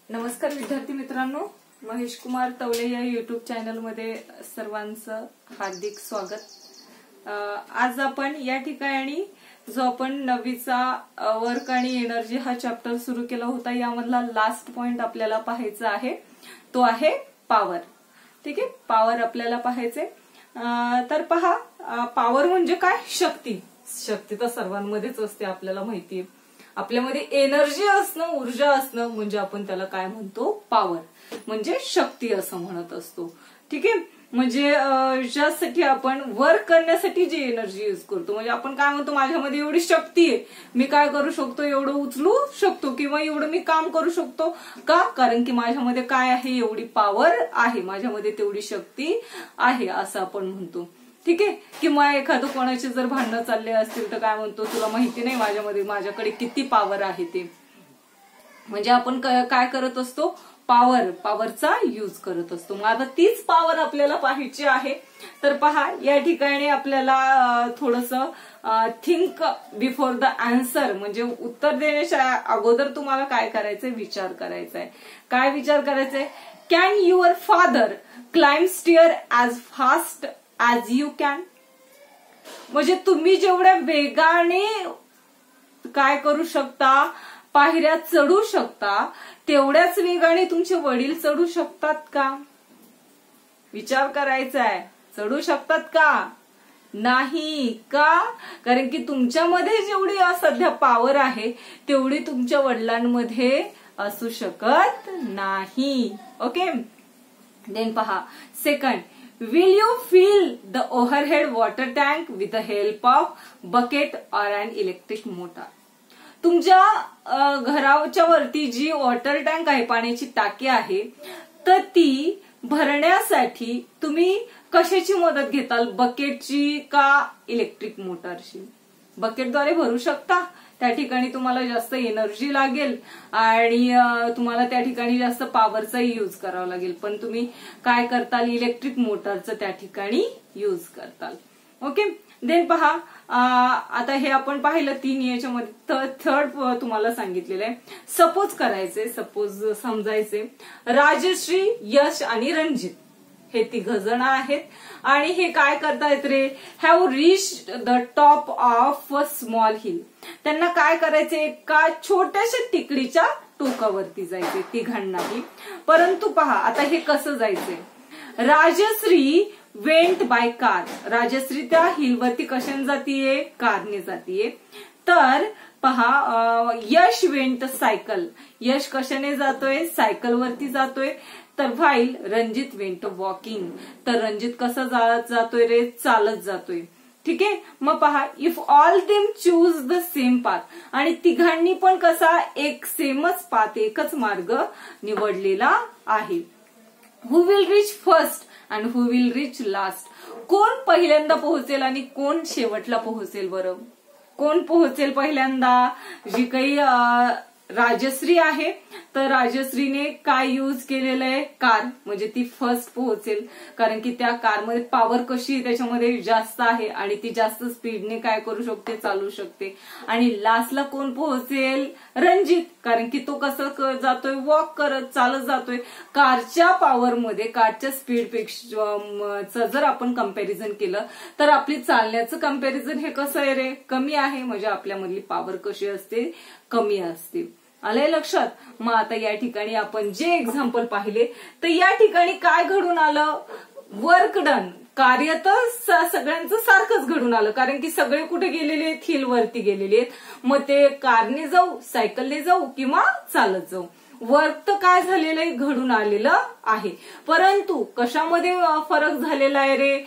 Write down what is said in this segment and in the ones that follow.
नमस्कार विद्यार्थी मित्रांनो, महेश कुमार तवले या युट्यूब चॅनल मध्ये सर्वांचं हार्दिक स्वागत। आज आपण या ठिकाणी जो आपण 9वीचा वर्क आणि एनर्जी हा चॅप्टर सुरू केला होता, यामधला लास्ट पॉइंट आपल्याला पाहायचा आहे, तो आहे पॉवर। ठीक आहे, पॉवर आपल्याला पाहायचे। तर पहा, पॉवर म्हणजे काय? शक्ती। शक्ती तर सर्वांमध्येच असते, आपल्याला माहिती आहे। आपल्यामध्ये एनर्जी असणं, ऊर्जा असणं म्हणजे आपण त्याला काय म्हणतो? पॉवर, म्हणजे शक्ती असं म्हणत असतो। ठीक आहे, म्हणजे ज्यासाठी आपण वर्क करण्यासाठी जी एनर्जी यूज करतो, म्हणजे आपण काय म्हणतो, माझ्यामध्ये एवढी शक्ती आहे, मी काय करू शकतो, एवढं उचलू शकतो किंवा एवढं मी काम करू शकतो का? कारण की माझ्यामध्ये काय आहे? एवढी पॉवर आहे, माझ्यामध्ये तेवढी शक्ती आहे असं आपण म्हणतो। ठीक आहे, किंवा एखादं कोणाचे जर भांडणं चालले असतील तर काय म्हणतो, तुला माहिती नाही माझ्याकडे किती पॉवर आहे ते। म्हणजे आपण काय करत असतो? पॉवरचा यूज करत असतो। मग आता तीच पॉवर आपल्याला पाहायची आहे। तर पहा, या ठिकाणी आपल्याला थोडंसं थिंक बिफोर द आन्सर, म्हणजे उत्तर देण्याच्या अगोदर तुम्हाला काय करायचंय? विचार करायचा आहे। काय विचार करायचंय? Can your father climb stair as fast as you can? म्हणजे तुम्ही जेवढ्या वेगाने काय करू शकता, पायऱ्या चढू शकता, तेवढ्याच वेगाने तुमचे वडील चढू शकतात का? विचार करायचा आहे। चढू शकतात का? नाही का? कारण की तुमच्यामध्ये जेवढी सध्या पॉवर आहे तेवढी तुमच्या वडिलांमध्ये असू शकत नाही। ओके, देन पहा, second, will you fill the overhead water tank with the help of bucket or an electric motor? तुमच्या घराच्या वरती जी वॉटर टँक आहे, पाण्याची टाकी आहे, तर ती भरण्यासाठी तुम्ही कशाची मदत घेताल? बकेटची का इलेक्ट्रिक मोटरची? बकेटद्वारे भरू शकता, त्या ठिकाणी तुम्हाला जास्त एनर्जी लागेल आणि तुम्हाला त्या ठिकाणी जास्त पॉवरचा यूज करावा लागेल, पण तुम्ही काय करताल? इलेक्ट्रिक मोटरचं त्या ठिकाणी यूज करताल। ओके, देन पहा, आता हे आपण पाहिलं 3 याच्यामध्ये। थर्ड तुम्हाला सांगितलेलं आहे, सपोज करायचे, सपोज समजायचे, राजश्री, यश आणि रणजित हे 3 जण आहेत आणि हे काय करतायत रे? Have reach the top of a small hill. त्यांना काय करायचे? एका छोट्याशा टेकडीच्या टोकावरती जायचे, तिघांनाही। परंतु पहा, आता हे कसं जायचंय? Rajshri went by car. Rajshri त्या हिलवरती कशाने जातीये? कारने जातीये। तर पहा, यश वेंट सायकल। यश कशाने जातोय? सायकलवरती जातोय। तर व्हाईल रणजित वेंट वॉकिंग। तर रणजित कसं जातोय रे? चालत जातोय। ठीक आहे, मग पहा, if all them choose the same path, आणि तिघांनी पण कसा? एक सेमच पाथ, एकच मार्ग निवडलेला आहे। Who will reach first and who will reach last? कोण पहिल्यांदा पोहोचेल आणि कोण शेवटला पोहोचेल? बरं, कोण पोहोचेल पहिल्यांदा? जी काही राजश्री आहे, तर राजश्रीने काय यूज केलेलं आहे? कार, म्हणजे ती फर्स्ट पोहोचेल, कारण की त्या कारमध्ये पॉवर कशी आहे? त्याच्यामध्ये जास्त आहे आणि ती जास्त स्पीडने काय करू शकते? चालू शकते। आणि लास्टला कोण पोहोचेल? रणजित, कारण की तो कसं जातोय? वॉक करत, चालत जातोय। कारच्या पॉवरमध्ये, कारच्या स्पीड पेक्षा जर आपण कंपॅरिझन केलं तर आपली चालण्याचं कंपॅरिझन हे कसं आहे रे? कमी आहे, म्हणजे आपल्यामधली पॉवर कशी असते? कमी असते। आलंय लक्षात? मग आता या ठिकाणी आपण जे एक्झाम्पल पाहिले, तर या ठिकाणी काय घडून आलं? वर्क डन, कार्य तर सगळ्यांचं सारखंच घडून आलं, कारण की सगळे कुठे गेलेले आहेत? हिलवरती गेलेले आहेत। मग ते कारने जाऊ, सायकलने जाऊ किंवा चालत जाऊ, वर्क तर काय झालेलं आहे? घडून आलेलं आहे। परंतु कशामध्ये फरक झालेला आहे रे?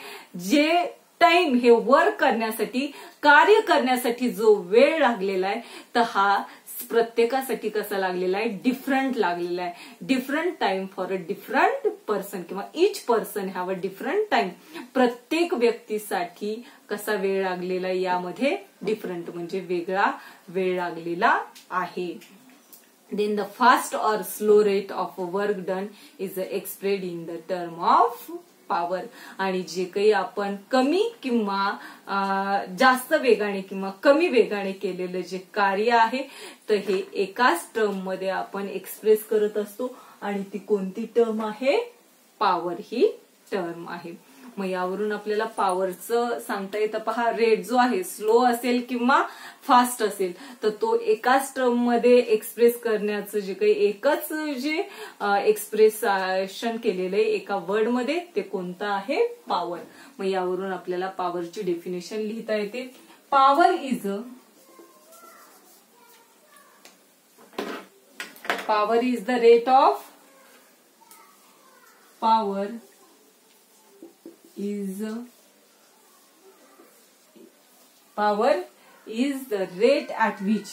जे टाइम, हे वर्क करण्यासाठी, कार्य करण्यासाठी जो वेळ लागलेला आहे, तर हा प्रत्येकासाठी कसा लागलेला आहे? डिफरंट लागलेला आहे। Different time for a different person, किंवा each person have a different time. प्रत्येक व्यक्तीसाठी कसा वेळ लागलेला आहे? यामध्ये डिफरंट, म्हणजे वेगळा वेळ लागलेला आहे। Then the fast or slow rate of work done is expressed in the term of power. आणि जे काही आपण कमी किंवा जास्त वेगाने किंवा कमी वेगाने केलेलं जे कार्य आहे तर हे एकाच टर्म मध्ये आपण एक्सप्रेस करत असतो आणि ती कोणती टर्म आहे? पॉवर ही टर्म आहे. मग यावरून आपल्याला पॉवरचं सांगता येतं. पहा, रेट जो आहे स्लो असेल किंवा फास्ट असेल तर तो एकाच टर्म मध्ये एक्सप्रेस करण्याचं जे काही एकच जे एक्सप्रेशन केलेलं आहे एका वर्ड मध्ये ते कोणतं आहे? पॉवर. मग यावरून आपल्याला पॉवरची डेफिनेशन लिहिता येते. Power is the rate of power is the rate at which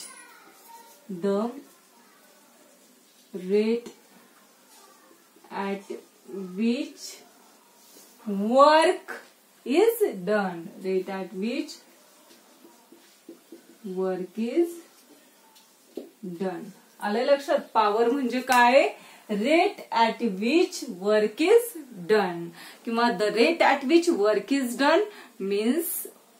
work is done. Rate at which work is done. आलं लक्षात? पॉवर म्हणजे काय? Rate at which work is done किंवा the rate at which work is done means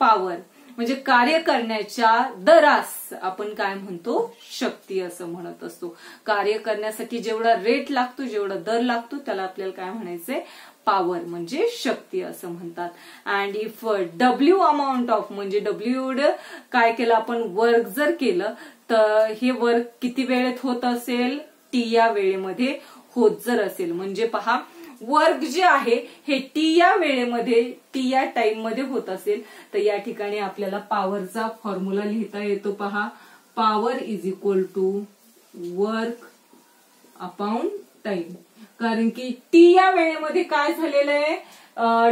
power. म्हणजे कार्य करण्याच्या दरास आपण काय म्हणतो? शक्ती असं म्हणत असतो. कार्य करण्यासाठी जेवढा रेट लागतो, जेवढा दर लागतो त्याला आपल्याला काय म्हणायचंय? पॉवर म्हणजे शक्ती असं म्हणतात. And if W amount of म्हणजे डब्ल्यू काय केलं आपण? वर्क जर केलं तर हे वर्क किती वेळेत होत असेल? टी या वेळेमध्ये होत जर असेल म्हणजे पहा, वर्क जे आहे हे टी या वेळेमध्ये, टी या टाइम मध्ये होत असेल तर या ठिकाणी आपल्याला पॉवरचा फॉर्म्युला लिहिता येतो. पहा, power is equal to work upon time. कारण की टी या वेळेमध्ये काय झालेलं आहे?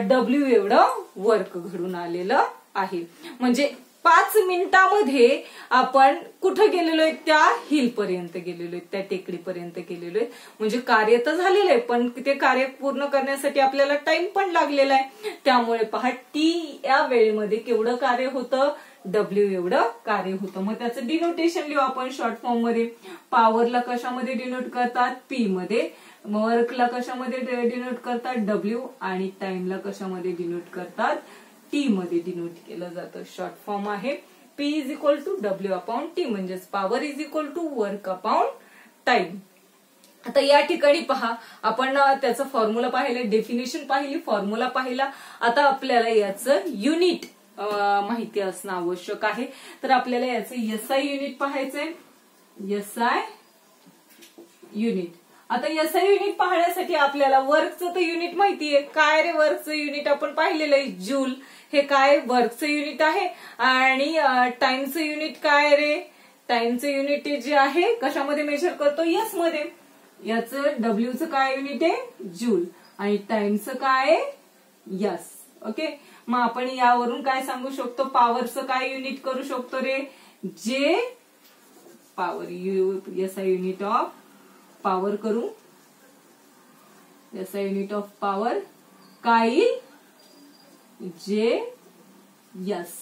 डब्ल्यू एवढं वर्क घडून आलेलं आहे. म्हणजे 5 मिनिटामध्ये आपण कुठं गेलेलो आहे? त्या हिल पर्यंत गेलेलो आहे, त्या टेकडीपर्यंत गेलेलो आहे. म्हणजे कार्य तर झालेलं आहे पण ते कार्य पूर्ण करण्यासाठी आपल्याला टाइम पण लागलेला आहे. त्यामुळे पहा, टी या वेळेमध्ये केवढं कार्य होतं? डब्ल्यू एवढं कार्य होतं. मग त्याचं डिनोटेशन लिहू आपण शॉर्ट फॉर्म मध्ये. पॉवरला कशामध्ये डिनोट करतात? पी मध्ये. वर्कला कशामध्ये डिनोट करतात? डब्ल्यू. आणि टाइमला कशामध्ये डिनोट करतात? टी मध्ये डिनोट केलं जातं. शॉर्ट फॉर्म आहे P is equal to W upon T. म्हणजेच power is equal to work upon time. आता या ठिकाणी पहा, आपण त्याचं फॉर्म्युला पाहिलं, डेफिनेशन पाहिली, फॉर्म्युला पाहिला. आता आपल्याला याचं युनिट माहिती असणं आवश्यक आहे. तर आपल्याला याचं एसआय युनिट पाहायचंय. SI unit. आता एसआय युनिट पाहण्यासाठी आपल्याला वर्कचं तर युनिट माहितीये. काय रे वर्कचं युनिट? आपण पाहिलेलं आहे जूल. हे काय? वर्कचं युनिट आहे. आणि टाइमचं युनिट काय रे? टाइमचं युनिट जे आहे कशामध्ये मेजर करतो? यस मध्ये. याचं डब्ल्यूचं काय युनिट आहे? जूल. आणि टाइमचं काय? यस. ओके. मग आपण यावरून काय सांगू शकतो? पॉवरचं काय युनिट करू शकतो रे? जे power. SI unit of power करू. एसआय युनिट ऑफ पॉवर काय येईल? J S.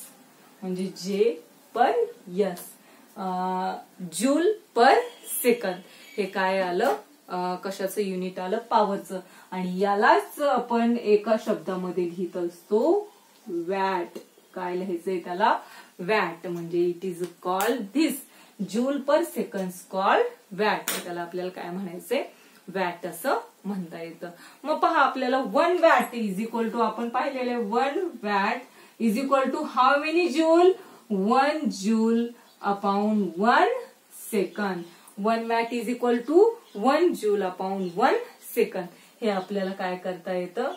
म्हणजे J per S. Joule per second. हे काय आलं? कशाचं युनिट आलं? पॉवरचं. आणि यालाच आपण एका शब्दामध्ये लिहित असतो वॅट. काय लिहायचंय त्याला? वॅट. म्हणजे it is called this. Joule per second called watt. त्याला आपल्याला काय म्हणायचंय? वॅट असं म्हणता येतं. मग पहा, आपल्याला 1 वॅट इज इक्वल टू, आपण पाहिलेले 1 watt is equal to how many joule? 1 joule upon 1 second. 1 watt is equal to 1 joule upon 1 second. हे आपल्याला काय करता येतं?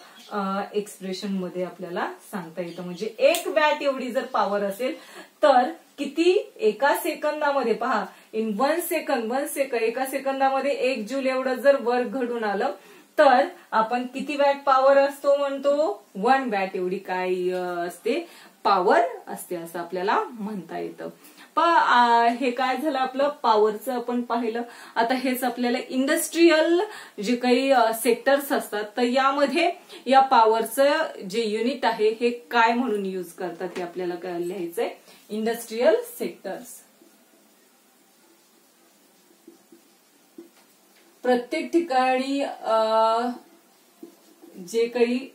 एक्सप्रेशन मध्ये आपल्याला सांगता येतं. म्हणजे 1 वॅट एवढी जर पॉवर असेल तर किती? एका सेकंदामध्ये पहा, इन 1 सेकंद, एका सेकंदामध्ये 1 जूल एवढं जर वर्क घडून आलं तर आपण किती वॅट पॉवर असतो म्हणतो? 1 वॅट एवढी काय असते? पॉवर असते असं आपल्याला म्हणता येतं. हे काय झालं? आपलं पॉवरचं आपण पाहिलं. आता हेच आपल्याला इंडस्ट्रीयल जे काही सेक्टर्स असतात तर यामध्ये या पॉवरचं जे युनिट आहे हे काय म्हणून यूज करतात हे आपल्याला काय लिहायचंय? Industrial sectors. प्रत्येक ठिकाणी जे काही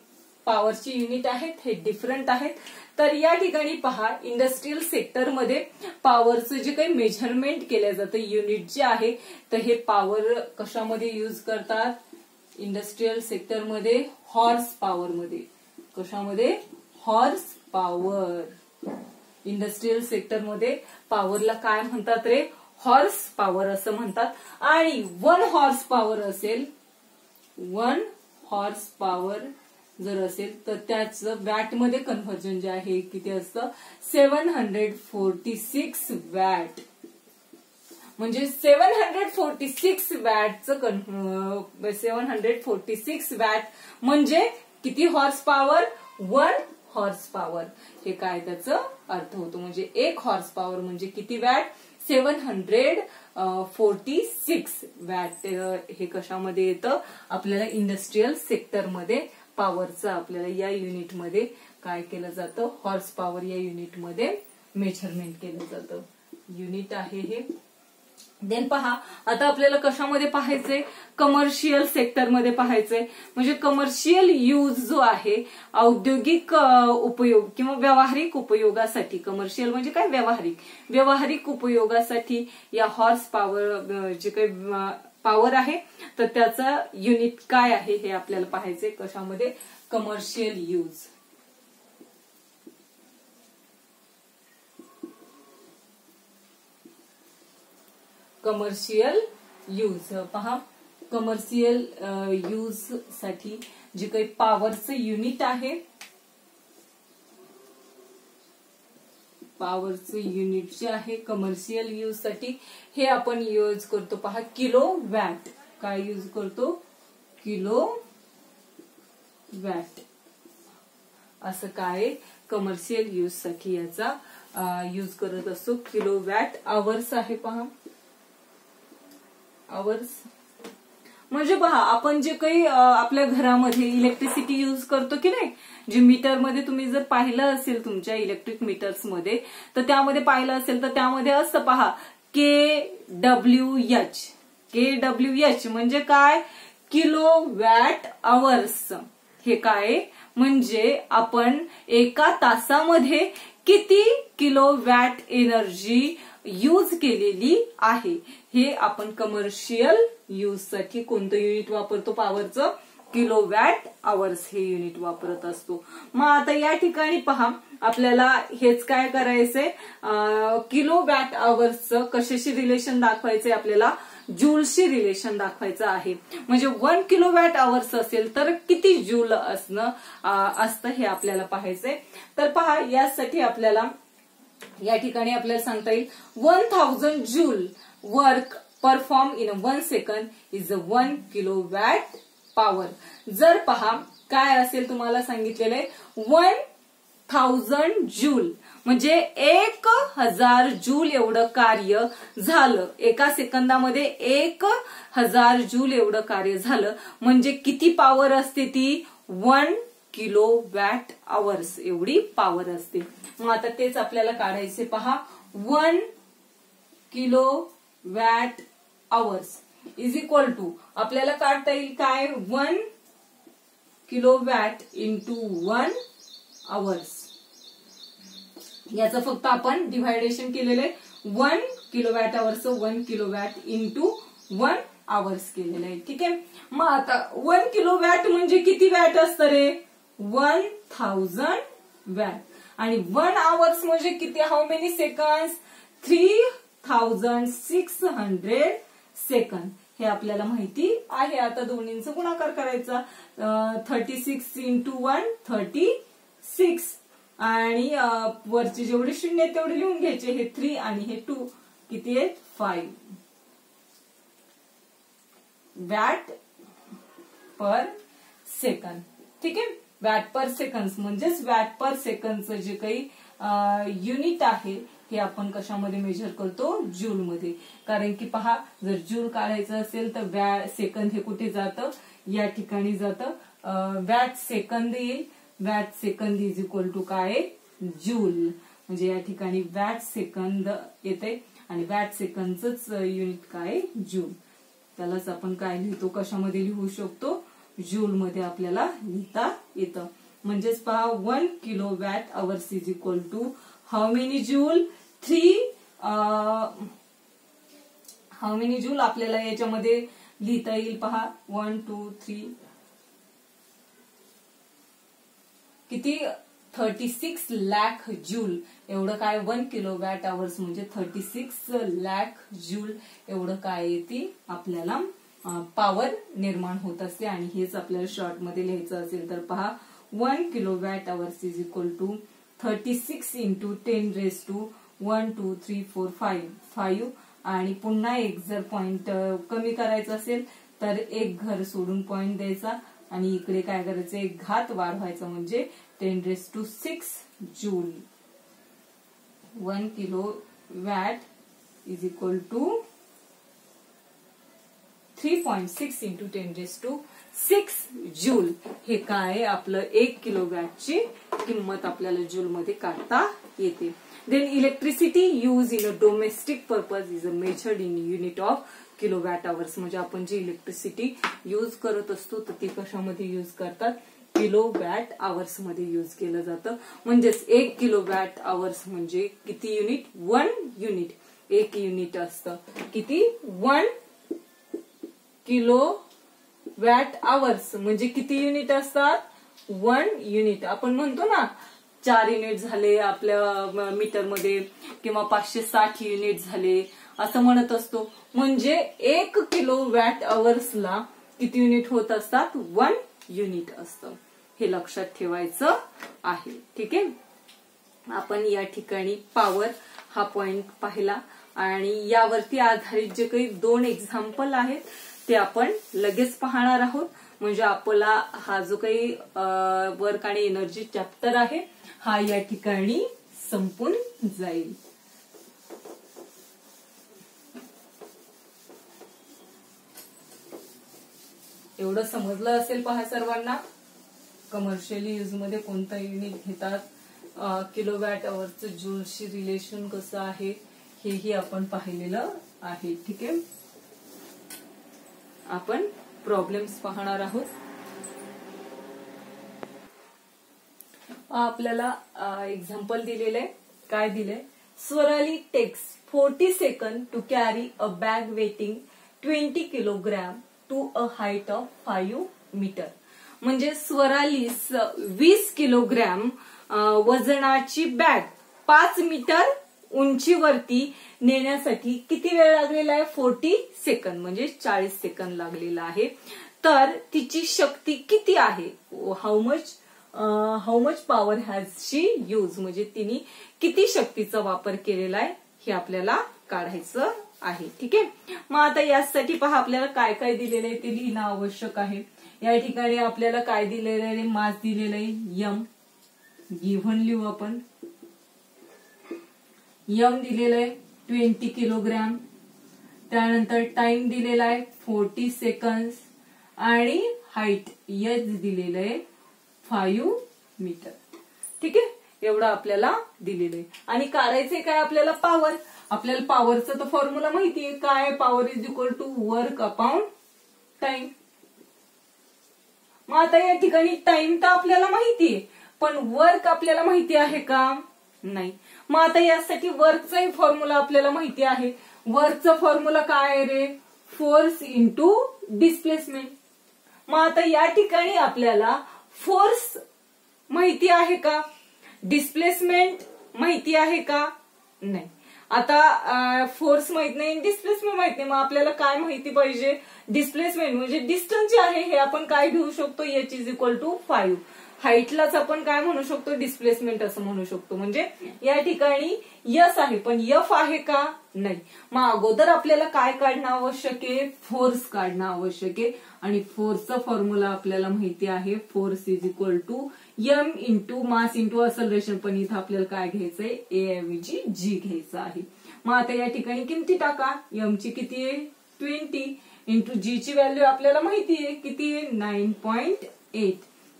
पॉवरची युनिट आहेत हे डिफरंट आहेत. तर या ठिकाणी पहा इंडस्ट्रियल सेक्टरमध्ये पॉवरचं जे काही मेजरमेंट केलं जातं युनिट जे आहे तर हे पॉवर कशामध्ये यूज करतात, इंडस्ट्रियल सेक्टरमध्ये हॉर्स पॉवर मध्ये. कशामध्ये, हॉर्स पॉवर. इंडस्ट्रियल सेक्टरमध्ये पॉवरला काय म्हणतात रे, हॉर्स पॉवर असं म्हणतात. आणि 1 हॉर्स पॉवर असेल, 1 हॉर्स पॉवर जर असेल तर त्याचं वॅट मध्ये कन्व्हर्जन जे आहे किती असतं, 746 वॅट. म्हणजे 746 वॅटचं 746 वॅट म्हणजे किती हॉर्स पॉवर, 1 हॉर्स पॉवर. हे काय त्याचं अर्थ होतो. म्हणजे 1 हॉर्स पॉवर म्हणजे किती वॅट, 746 वॅट. हे कशामध्ये येतं, आपल्याला इंडस्ट्रियल सेक्टरमध्ये पॉवरचं आपल्याला या युनिटमध्ये काय केलं जातं, हॉर्स पॉवर या युनिटमध्ये मेजरमेंट केलं जातं. युनिट आहे हे. देन पहा आता आपल्याला कशामध्ये पाहायचंय, कमर्शियल सेक्टरमध्ये पाहायचंय. म्हणजे कमर्शियल यूज जो आहे औद्योगिक उपयोग किंवा व्यावहारिक उपयोगासाठी, कमर्शियल म्हणजे काय, व्यावहारिक उपयोगासाठी या हॉर्स पॉवर जे काही पॉवर आहे तर त्याचा युनिट काय आहे हे आपल्याला पाहायचंय. कशामध्ये, कमर्शियल यूज. कमर्शियल यूज पहा, कमर्शियल यूज साठी जे काही पॉवरचं युनिट आहे, पॉवरचं युनिट जे आहे कमर्शियल यूज साठी हे आपण यूज करतो पहा किलो वॅट. काय यूज करतो, किलो वॅट. असं काय कमर्शियल यूज साठी याचा यूज करत असतो. Kilo watt. आवर्स आहे पहा, आवर्स म्हणजे पहा आपण जे काही आपल्या घरामध्ये इलेक्ट्रिसिटी यूज करतो की नाही, जे मीटरमध्ये तुम्ही जर पाहिलं असेल तुमच्या इलेक्ट्रिक मीटर्समध्ये तर त्यामध्ये पाहिलं असेल तर त्यामध्ये असतं पहा KWH. KWH म्हणजे काय, किलो वॅट आवर्स. हे काय म्हणजे आपण एका तासामध्ये किती किलो वॅट एनर्जी यूज केलेली आहे. हे आपण कमर्शियल यूज साठी कोणतं युनिट वापरतो पॉवरचं, किलो वॅट आवर्स हे युनिट वापरत असतो. मग आता या ठिकाणी पहा आपल्याला हेच काय करायचंय, किलो वॅट आवर्सचं कशाशी रिलेशन दाखवायचंय, आपल्याला जूलशी रिलेशन दाखवायचं आहे. म्हणजे 1 किलो वॅट आवर्स असेल तर किती जूल असतं हे आपल्याला पाहायचंय. तर पहा यासाठी आपल्याला या ठिकाणी आपल्याला सांगता येईल 1000 joule work perform in 1 second is 1 kilo watt power. जर पहा काय असेल तुम्हाला सांगितलेलं आहे 1000 जूल म्हणजे 1000 जूल एवढं कार्य झालं. एका सेकंदामध्ये 1000 जूल एवढं कार्य झालं म्हणजे किती पॉवर असते ती, 1 किलो वॅट आवर्स एवढी पॉवर असते. मग आता तेच आपल्याला काढायचे पहा, 1 kilo watt hours is equal to आपल्याला काढता येईल काय, 1 किलो वॅट इंटू 1 आवर्स. याचं फक्त आपण डिव्हायडेशन केलेलं आहे. 1 kilo watt hours 1 kilo watt into 1 hours केलेलं आहे. ठीक आहे. मग आता 1 किलो वॅट म्हणजे किती वॅट असतं रे, 1000 वॅट. आणि 1 आवर्स म्हणजे किती, हाऊ मेनी सेकंड, 3600 सेकंद. हे आपल्याला माहिती आहे. आता दोन्हींचा गुणाकार करायचा, 36 इंटू 1 36 आणि वरची जेवढी शून्य आहेत तेवढे लिहून घ्यायचे. हे 3 आणि हे 2 किती आहेत, 5 वॅट पर सेकंद. ठीक आहे. वॅट पर सेकंद म्हणजेच वॅट पर सेकंदचं जे काही युनिट आहे हे आपण कशामध्ये मेजर करतो, जूल मध्ये. कारण की पहा जर जूल काढायचं असेल तर सेकंद हे कुठे जातं, या ठिकाणी जातं. वॅट सेकंद येईल. Watt second is equal to काय, जूल. म्हणजे या ठिकाणी वॅट सेकंद येते आणि वॅट सेकंदच युनिट काय, जूल. त्यालाच आपण काय लिहितो, कशामध्ये लिहू शकतो, जूल मध्ये आपल्याला लिहिता येतं. म्हणजेच पहा 1 kilowatt hours is equal to how many joule 3 how many joule आपल्याला याच्यामध्ये लिहिता येईल पहा 1 2 3 किती 36 लाख जूल एवढं काय 1 किलोवॅट आवर्स म्हणजे 36 लाख जूल एवढं काय येते आपल्याला पॉवर निर्माण होत असते. आणि हेच आपल्याला शॉर्ट मध्ये लिहायचं असेल तर पहा 1 kilowatt hours is equal to 36 into 10 raise to 1 2 3 4 5 आणि पुन्हा एक जर पॉइंट कमी करायचं असेल तर एक घर सोडून पॉइंट द्यायचा आणि इकडे काय करायचं एक घात वाढवायचा म्हणजे 10 raise to 6 joule. 1 kilowatt is equal to 3.6 into 10 raise to 6 joule. हे काय आपलं 1 किलोवॅटची किंमत आपल्याला जूल मध्ये काढता येते. Then electricity use in a domestic purpose is a measured in unit of kilowatt hours. म्हणजे आपण जी इलेक्ट्रिसिटी यूज करत असतो तर ती कशामध्ये यूज करतात किलोवॅट आवर्स मध्ये यूज केलं जातं. म्हणजेच 1 किलोवॅट आवर्स म्हणजे किती युनिट 1 युनिट 1 युनिट असतं. किती 1 किलोवॅट आवर्स म्हणजे किती युनिट असतात 1 युनिट. आपण म्हणतो ना 4 युनिट झाले आपल्या मीटरमध्ये किंवा 560 युनिट झाले असं म्हणत असतो. म्हणजे 1 किलोवॅट आवर्सला किती युनिट होत असतात 1 युनिट असतं. हे लक्षात ठेवायचं आहे. ठीक आहे. आपण या ठिकाणी पॉवर हा पॉइंट पाहिला आणि यावरती आधारित जे काही 2 एक्झाम्पल आहेत ते आपण लगेच पाहणार आहोत. म्हणजे आपला हा जो काही वर्क आणि एनर्जी चॅप्टर आहे हा या ठिकाणी संपून जाईल. एवढं समजलं असेल पहा सर्वांना. कमर्शियली यूज मध्ये कोणतं युनिट घेतात किलोवॅट आवरचं जूलशी रिलेशन कसं आहे हेही आपण पाहिलेलं आहे. ठीक आहे. आपण प्रॉब्लेम्स पाहणार आहोत. आपल्याला एक्झाम्पल दिलेले काय दिले Swarali takes 40 second to carry a bag weighing 20 kilogram to a height of 5 metre. म्हणजे स्वरालीस 20 किलोग्रॅम वजनाची बॅग 5 मीटर उंचीवरती नेण्यासाठी किती वेळ लागलेला आहे 40 सेकंद म्हणजे 40 सेकंद लागलेला आहे. तर तिची शक्ती किती आहे how much power has she use म्हणजे तिने किती शक्तीचा वापर केलेला आहे हे आपल्याला काढायचं आहे. ठीक आहे. मग आता यासाठी पहा आपल्याला काय काय दिलेलं आहे ते लिहिणं आवश्यक आहे. या ठिकाणी आपल्याला काय दिलेलं आहे मास दिलेलं आहे यम गिव्हन लिहू आपण. यम दिलेलं आहे 20 किलोग्रॅम. त्यानंतर टाइम दिलेला आहे 40 सेकंद आणि हाईट एच दिलेलं आहे 5 मीटर. ठीक आहे. एवढं आपल्याला दिलेलं आहे. आणि काढायचंय काय आपल्याला पॉवर. आपल्याला पॉवरचं तर फॉर्म्युला माहितीये काय power is equal to work upon time. मग आता या ठिकाणी टाइम तर आपल्याला माहितीये पण वर्क आपल्याला माहिती आहे का नाही. मग आता यासाठी वर्कचाही फॉर्म्युला आपल्याला माहिती आहे. वर्कचा फॉर्म्युला काय आहे रे फोर्स इंटू डिस्प्लेसमेंट. मग आता या ठिकाणी आपल्याला फोर्स माहिती आहे का डिस्प्लेसमेंट माहिती आहे का नाही. आता फोर्स माहित नाही डिस्प्लेसमेंट माहित नाही. मग आपल्याला काय माहिती पाहिजे डिस्प्लेसमेंट म्हणजे डिस्टन्स जे आहे हे आपण काय घेऊ शकतो एच इज इक्वल टू 5. हाईटलाच आपण काय म्हणू शकतो डिस्प्लेसमेंट असं म्हणू शकतो. म्हणजे या ठिकाणी यस आहे पण एफ आहे का नाही. मग अगोदर आपल्याला काय काढणं आवश्यक आहे फोर्स काढणं आवश्यक आहे. आणि फोर्सचा फॉर्म्युला आपल्याला माहिती आहे force is equal to M into mass into acceleration. पण इथं आपल्याला काय घ्यायचंय ए ऐवजी जी घ्यायचं आहे. मग आता या ठिकाणी किमती टाका. एम ची किती आहे 20 इंटू जी ची व्हॅल्यू आपल्याला माहिती आहे किती आहे 9.8.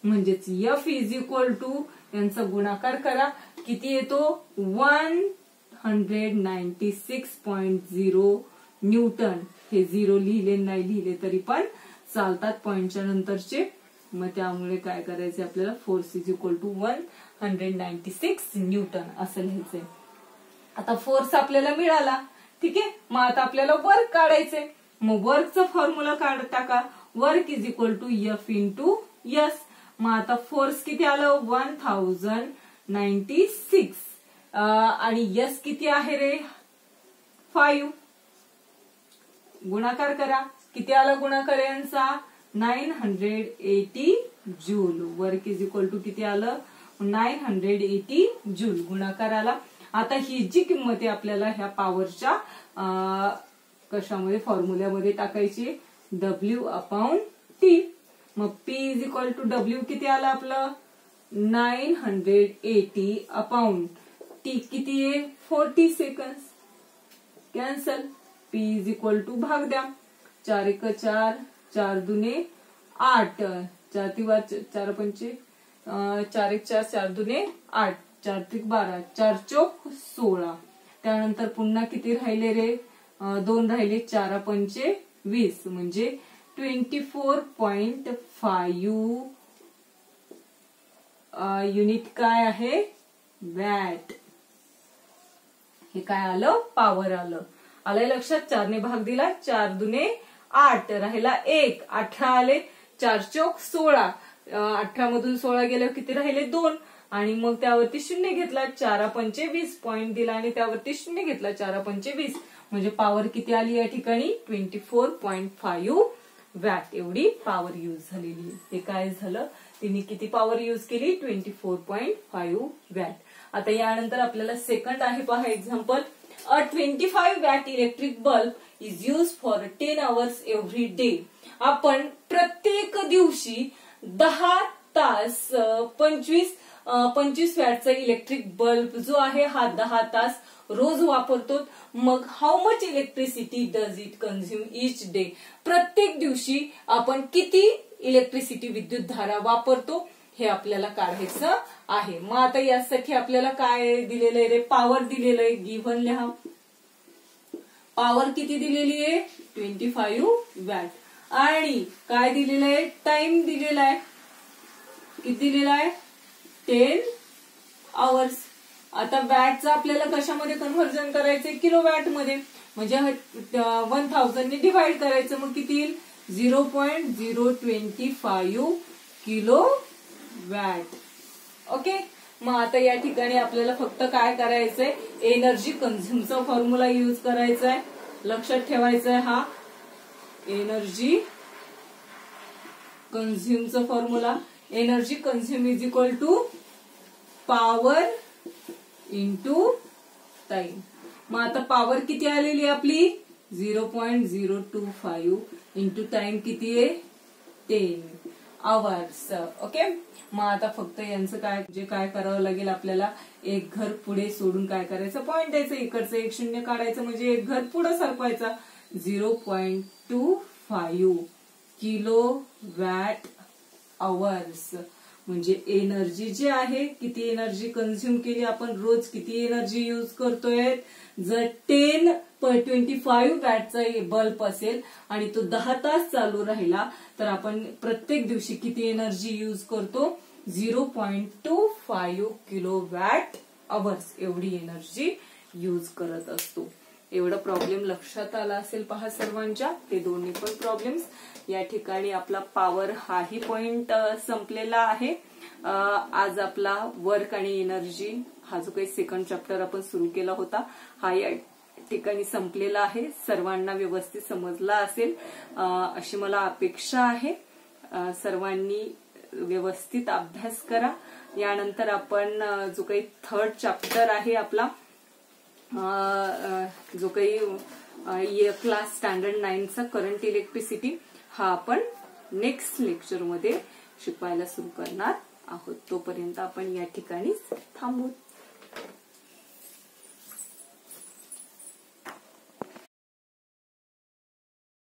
म्हणजेच एफ इज इक्वल टू यांचा गुणाकार करा किती येतो 196.0 न्यूटन. हे 0 लिहिले नाही लिहिले तरी पण चालतात पॉइंटच्या नंतरचे मग त्यामुळे काय करायचंय आपल्याला, force is equal to 196 newton असं लिहायचंय. आता फोर्स आपल्याला मिळाला, ठीक आहे. मग आता आपल्याला वर्क काढायचंय. मग वर्कचा फॉर्म्युला टाका, work is equal to F into S. मग आता फोर्स किती आलं, 1096 आणि एस किती आहे रे, 5. गुणाकार करा, किती आला गुणाकार यांचा, 980 joule. Work is equal to किती आलं, 980 जूल. गुणाकार आला. आता ही जी किंमत आहे आपल्याला ह्या पॉवरच्या कशामध्ये, फॉर्म्युल्यामध्ये टाकायची, W/T. मग P is equal to W किती आलं आपलं, 980/T किती आहे, 40 second. Cancel. P is equal to भाग द्या, 4 1 4, 4 2 8, 4 3 4 5 4 1 4, 4 2 8, 4 3 12, 4 चौक 16. त्यानंतर पुन्हा किती राहिले रे, 2 राहिले, 4 5 20, म्हणजे 24.5 युनिट काय आहे, वॅट. हे काय आलं, पॉवर आलं. आलंय लक्षात. 4 ने भाग दिला, 4 2 8, राहिला 1, 18 आले, 4 चौक 16, 18 मधून 16 गेल्यावर किती राहिले, 2, आणि मग त्यावरती 0 घेतला, 4 5 20, पॉइंट दिला आणि त्यावरती 0 घेतला, 4 5 20, म्हणजे पॉवर किती आली या ठिकाणी, 24.5 वॅट. एवढी पॉवर युज झालेली. हे काय झालं, तिने किती पॉवर युज केली, 24.5 वॅट. आता यानंतर आपल्याला सेकंड आहे पहा example. A 25 watt electric bulb is used for 10 hours every day. आपण प्रत्येक दिवशी 10 तास 25 वॅटचा इलेक्ट्रिक बल्ब जो आहे हा 10 तास रोज वापरतो. मग how much electricity does it consume each day. प्रत्येक दिवशी आपण किती इलेक्ट्रिसिटी, विद्युत धारा वापरतो हे आपल्याला काढायचं आहे. मग आता यासाठी आपल्याला काय दिलेलं आहे रे, पॉवर दिलेलं आहे. गिव्हन लिहा, पॉवर किती दिलेली आहे, 25 वॅट. आणि काय दिलेलं आहे, टाइम दिलेला आहे, किती दिलेला आहे, 10 आवर्स. आता वॅटचं आपल्याला कशामध्ये कन्व्हर्जन करायचंय, किलो वॅट मध्ये. म्हणजे 1000 ने डिवाइड करायचं, मग किती येईल, 0.025 किलो वॅट. ओके. मग आता या ठिकाणी आपल्याला फक्त काय करायचंय, एनर्जी कन्झ्युमचा फॉर्म्युला युज करायचा आहे. लक्षात ठेवायचा आहे हा एनर्जी कन्झ्युमचा formula. Energy consume is equal to power into time. मग आता पॉवर किती आलेली आपली, 0.025 इंटू टाइम किती आहे, 10 आवर्स. ओके. मग आता फक्त यांचं काय, जे काय करावं लागेल आपल्याला, एक घर पुढे सोडून काय करायचं, पॉइंट द्यायचं, इकडचं एक 0 काढायचं, म्हणजे एक घर पुढे सरकवायचा. 0.25 किलो वॅट आवर्स. म्हणजे एनर्जी जी आहे, किती एनर्जी कन्झ्युम केली आपण, रोज किती एनर्जी युज करतोय. जर 25 वॅटचा बल्ब असेल आणि तो 10 तास चालू राहिला तर आपण प्रत्येक दिवशी किती एनर्जी युज करतो, 0.25 किलो वॅट आवर्स एवढी एनर्जी युज करत असतो. एवढा प्रॉब्लेम लक्षात आला असेल पहा सर्वांच्या. ते दोन्ही पण प्रॉब्लेम्स. या ठिकाणी आपला पॉवर हाही पॉइंट संपलेला आहे. आज आपला वर्क आणि एनर्जी हा जो काही सेकंड चॅप्टर आपण सुरू केला होता हा या ठिकाणी संपलेला आहे. सर्वांना व्यवस्थित समजला असेल अशी मला अपेक्षा आहे. सर्वांनी व्यवस्थित अभ्यास करा. यानंतर आपण जो काही थर्ड चॅप्टर आहे आपला, जो काही क्लास स्टँडर्ड 9चा करंट इलेक्ट्रिसिटी, हा आपण नेक्स्ट लेक्चर मध्ये शिकवायला सुरू करणार आहोत. तोपर्यंत आपण या ठिकाणीच थांबू.